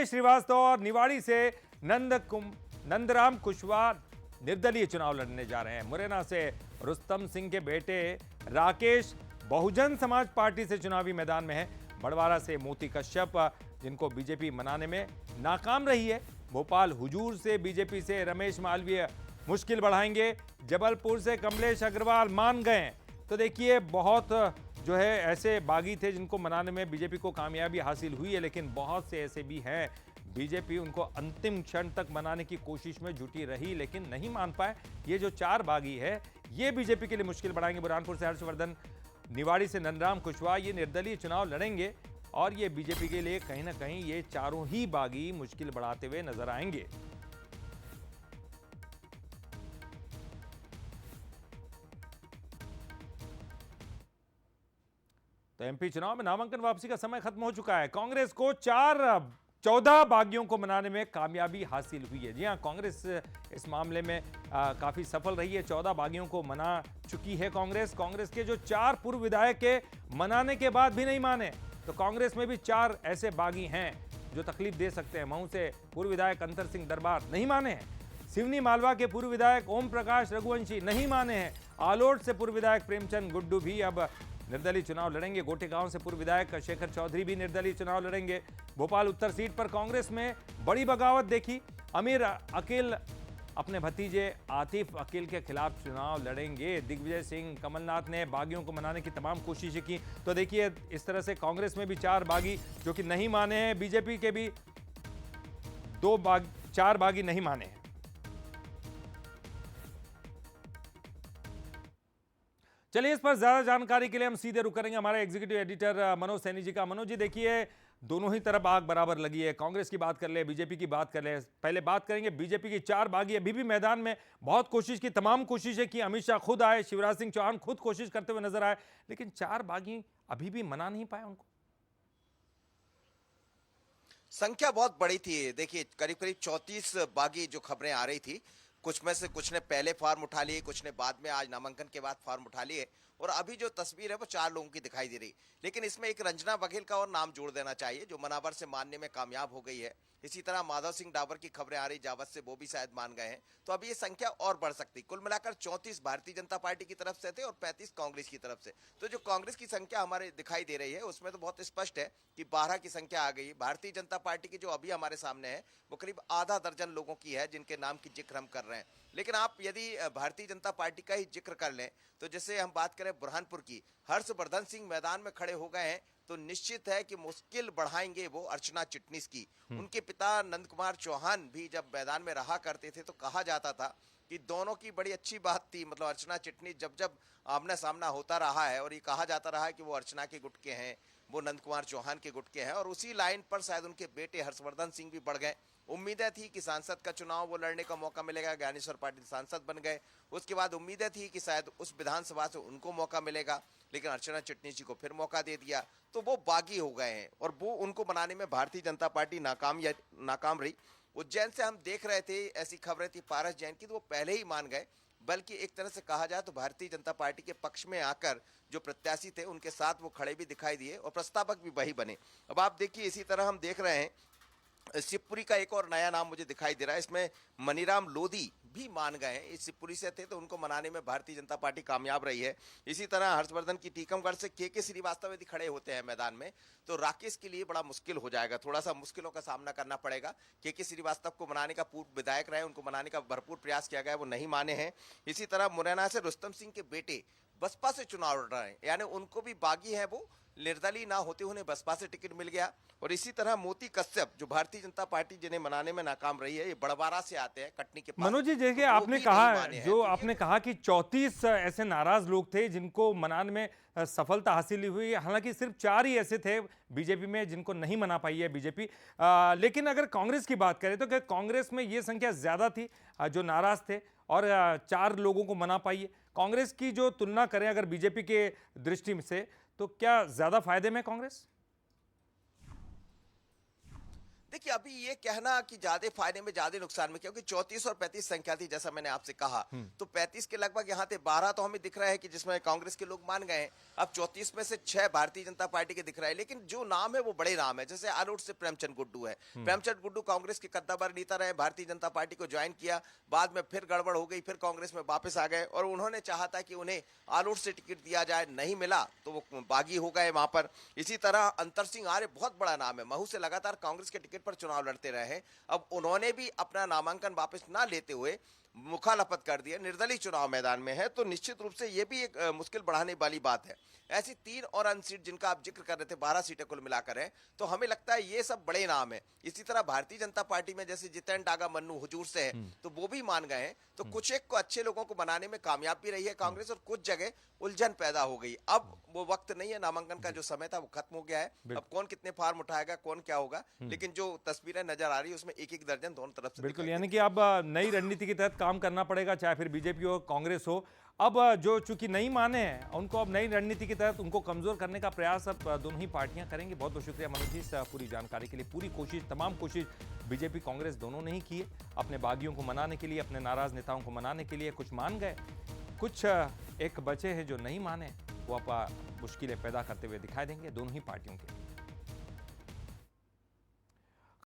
श्रीवास्तव और निवाड़ी से नंदराम कुशवाहा निर्दलीय चुनाव लड़ने जा रहे हैं। मुरैना से रुस्तम सिंह के बेटे राकेश बहुजन समाज पार्टी से चुनावी मैदान में है। बड़वारा से मोती कश्यप, जिनको बीजेपी मनाने में नाकाम रही है। भोपाल हुजूर से बीजेपी से रमेश मालवीय मुश्किल बढ़ाएंगे। जबलपुर से कमलेश अग्रवाल मान गए। तो देखिए, बहुत जो है ऐसे बागी थे जिनको मनाने में बीजेपी को कामयाबी हासिल हुई है, लेकिन बहुत से ऐसे भी हैं बीजेपी उनको अंतिम क्षण तक मनाने की कोशिश में जुटी रही, लेकिन नहीं मान पाए। ये जो 4 बागी है ये बीजेपी के लिए मुश्किल बढ़ाएंगे। बुरहानपुर से हर्षवर्धन, निवाड़ी से नंदराम कुशवाहा ये निर्दलीय चुनाव लड़ेंगे और ये बीजेपी के लिए कहीं ना कहीं ये चारों ही बागी मुश्किल बढ़ाते हुए नजर आएंगे। तो एमपी चुनाव में नामांकन वापसी का समय खत्म हो चुका है। कांग्रेस को 14 बागियों को मनाने में कामयाबी हासिल हुई है। जी हां, कांग्रेस इस मामले में काफी सफल रही है। 14 बागियों को मना चुकी है कांग्रेस। कांग्रेस के जो 4 पूर्व विधायक के मनाने के बाद भी नहीं माने, तो कांग्रेस में भी 4 ऐसे बागी हैं जो तकलीफ दे सकते हैं। महू से पूर्व विधायक अंतर सिंह दरबार नहीं माने हैं। सिवनी मालवा के पूर्व विधायक ओम प्रकाश रघुवंशी नहीं माने हैं। आलोट से पूर्व विधायक प्रेमचंद गुड्डू भी अब निर्दलीय चुनाव लड़ेंगे। गोटेगांव से पूर्व विधायक शेखर चौधरी भी निर्दलीय चुनाव लड़ेंगे। भोपाल उत्तर सीट पर कांग्रेस में बड़ी बगावत देखी। अमीर अकील अपने भतीजे आतिफ अकील के खिलाफ चुनाव लड़ेंगे। दिग्विजय सिंह, कमलनाथ ने बागियों को मनाने की तमाम कोशिशें की। तो देखिए, इस तरह से कांग्रेस में भी 4 बागी जो कि नहीं माने हैं। बीजेपी के भी 4 बागी नहीं माने हैं। चलिए, इस पर ज्यादा जानकारी के लिए हम सीधे रुक करेंगे हमारे एग्जीक्यूटिव एडिटर मनोज सैनी जी का। मनोज जी, देखिए, दोनों ही तरफ आग बराबर लगी है। कांग्रेस की बात कर ले, बीजेपी की बात कर ले। पहले बात करेंगे बीजेपी की। 4 बागी अभी भी मैदान में बहुत कोशिश की, तमाम कोशिशें की। अमित शाह खुद आए, शिवराज सिंह चौहान खुद कोशिश करते हुए नजर आए, लेकिन 4 बागी अभी भी मना नहीं पाए उनको। संख्या बहुत बड़ी थी। देखिए, करीब करीब 34 बागी जो खबरें आ रही थी, कुछ में से कुछ ने पहले फॉर्म उठा लिए, कुछ ने बाद में आज नामांकन के बाद फॉर्म उठा लिए, और अभी जो तस्वीर है वो 4 लोगों की दिखाई दे रही। लेकिन इसमें एक रंजना बघेल का और नाम जोड़ देना चाहिए, जो मनावर से मानने में कामयाब हो गई है। इसी तरह माधव सिंह डाबर की खबरें आ रही जावत से, वो भी शायद मान गए हैं। तो अभी ये संख्या और बढ़ सकती। कुल मिलाकर 34 भारतीय जनता पार्टी की तरफ से थे और 35 कांग्रेस की तरफ से। तो जो कांग्रेस की संख्या हमारे दिखाई दे रही है उसमें तो बहुत स्पष्ट है कि 12 की संख्या आ गई। भारतीय जनता पार्टी की जो अभी हमारे सामने है वो करीब आधा दर्जन लोगों की है जिनके नाम की जिक्र हम कर रहे हैं। लेकिन आप यदि भारतीय जनता पार्टी का ही जिक्र कर लें तो जैसे हम बात करें बुरहानपुर की, हर्षवर्धन सिंह मैदान में खड़े हो गए हैं, तो निश्चित है कि मुश्किल बढ़ाएंगे वो अर्चना चिटनिस की। उनके पिता नंद कुमार चौहान भी जब मैदान में रहा करते थे तो कहा जाता था कि दोनों की बड़ी अच्छी बात थी। मतलब अर्चना चिटनिस जब जब आमना सामना होता रहा है और ये कहा जाता रहा है कि वो अर्चना के गुट के हैं, वो नंद कुमार चौहान के गुट के हैं, और उसी लाइन पर शायद उनके बेटे हर्षवर्धन सिंह भी बढ़ गए। उम्मीदें थी कि सांसद का चुनाव वो लड़ने का मौका मिलेगा, ज्ञानेश्वर पाटिल सांसद बन गए। उसके बाद उम्मीदें थी कि शायद उस विधानसभा से उनको मौका मिलेगा, लेकिन अर्चना चिटनिस जी को फिर मौका दे दिया, तो वो बागी हो गए हैं और वो उनको बनाने में भारतीय जनता पार्टी नाकाम रही। उज्जैन से हम देख रहे थे, ऐसी खबरें थी पारस जैन की, तो वो पहले ही मान गए। बल्कि एक तरह से कहा जाए तो भारतीय जनता पार्टी के पक्ष में आकर जो प्रत्याशी थे उनके साथ वो खड़े भी दिखाई दिए और प्रस्तावक भी वही बने। अब आप देखिए, इसी तरह हम देख रहे हैं शिवपुरी का एक और नया नाम मुझे दिखाई दे रहा है। इसमें मनीराम लोधी भी मान गए हैं। इस शिवपुरी से थे तो उनको मनाने में भारतीय जनता पार्टी कामयाब रही है। इसी तरह हर्षवर्धन की टीकमगढ़ से के श्रीवास्तव यदि खड़े होते हैं मैदान में तो राकेश के लिए बड़ा मुश्किल हो जाएगा, थोड़ा सा मुश्किलों का सामना करना पड़ेगा। के श्रीवास्तव को मनाने का पूर्व विधायक रहे, उनको मनाने का भरपूर प्रयास किया गया, वो नहीं माने हैं। इसी तरह मुरैना से रुस्तम सिंह के बेटे बसपा से चुनाव लड़ रहे हैं, यानी उनको भी बागी है, वो निर्दलीय ना होते उन्हें बसपा से टिकट मिल गया। और इसी तरह मोती कश्यप जो भारतीय जनता पार्टी जिन्हें मनाने में नाकाम रही है, ये बड़वारा से आते हैं, कटनी के पास। मनोज जी, देखिए, तो आपने कहा जो आपने कहा कि 34 ऐसे नाराज लोग थे जिनको मनाने में सफलता हासिल हुई। हालांकि सिर्फ 4 ही ऐसे थे बीजेपी में जिनको नहीं मना पाई है बीजेपी। लेकिन अगर कांग्रेस की बात करें तो क्या कांग्रेस में ये संख्या ज्यादा थी जो नाराज थे और 4 लोगों को मना पाई है? कांग्रेस की जो तुलना करें अगर बीजेपी के दृष्टि से, तो क्या ज्यादा फायदे में कांग्रेस? देखिए अभी ये कहना कि ज्यादा फायदे में ज्यादा नुकसान में, क्योंकि 34 और 35 संख्या थी जैसा मैंने आपसे कहा, तो 35 के लगभग यहाँ थे 12 तो हमें दिख रहा है कि जिसमें कांग्रेस के लोग मान गए हैं। अब 34 में से 6 भारतीय जनता पार्टी के दिख रहा है, लेकिन जो नाम है वो बड़े नाम है। जैसे आलोट से प्रेमचंद गुड्डू है। प्रेमचंद गुड्डू कांग्रेस के कद्दावर नेता रहे, भारतीय जनता पार्टी को ज्वाइन किया, बाद में फिर गड़बड़ हो गई, फिर कांग्रेस में वापस आ गए और उन्होंने चाहा था कि उन्हें आलोट से टिकट दिया जाए, नहीं मिला तो वो बागी हो गए वहां पर। इसी तरह अंतर सिंह आर्य बहुत बड़ा नाम है, महू से लगातार कांग्रेस के टिकट पर चुनाव लड़ते रहे हैं। अब उन्होंने भी अपना नामांकन वापस ना लेते हुए मुखालफत कर दिया, निर्दलीय चुनाव मैदान में है, तो निश्चित रूप से यह भी एक मुश्किल बढ़ाने वाली बात है। ऐसी 3 और अन्य सीट जिनका आप जिक्र कर रहे थे, 12 सीटें कुल मिलाकर हैं, तो हमें लगता है ये सब बड़े नाम है। इसी तरह भारतीय जनता पार्टी में जैसे जितेन डागा मन्नू हुजूर से है, तो वो भी मान गए हैं, तो कुछ एक को अच्छे लोगों को बनाने में कामयाब भी रही है कांग्रेस, और कुछ जगह उलझन पैदा हो गई। अब वो वक्त नहीं है, नामांकन का जो समय था वो खत्म हो गया है। अब कौन कितने फार्म उठाएगा, कौन क्या होगा, लेकिन जो तस्वीरें नजर आ रही है उसमें एक एक दर्जन दोनों तरफ से बिल्कुल, यानी कि अब नई रणनीति के तहत काम करना पड़ेगा, चाहे फिर बीजेपी हो कांग्रेस हो। अब जो चूंकि नहीं माने हैं उनको अब नई रणनीति के तहत उनको कमजोर करने का प्रयास अब दोनों ही पार्टियां करेंगी। बहुत बहुत शुक्रिया मनोज जी इस पूरी जानकारी के लिए। पूरी कोशिश, तमाम कोशिश बीजेपी कांग्रेस दोनों ने ही की है अपने बागियों को मनाने के लिए, अपने नाराज नेताओं को मनाने के लिए। कुछ मान गए, कुछ एक बचे हैं जो नहीं माने, वो अब मुश्किलें पैदा करते हुए दिखाई देंगे दोनों ही पार्टियों के।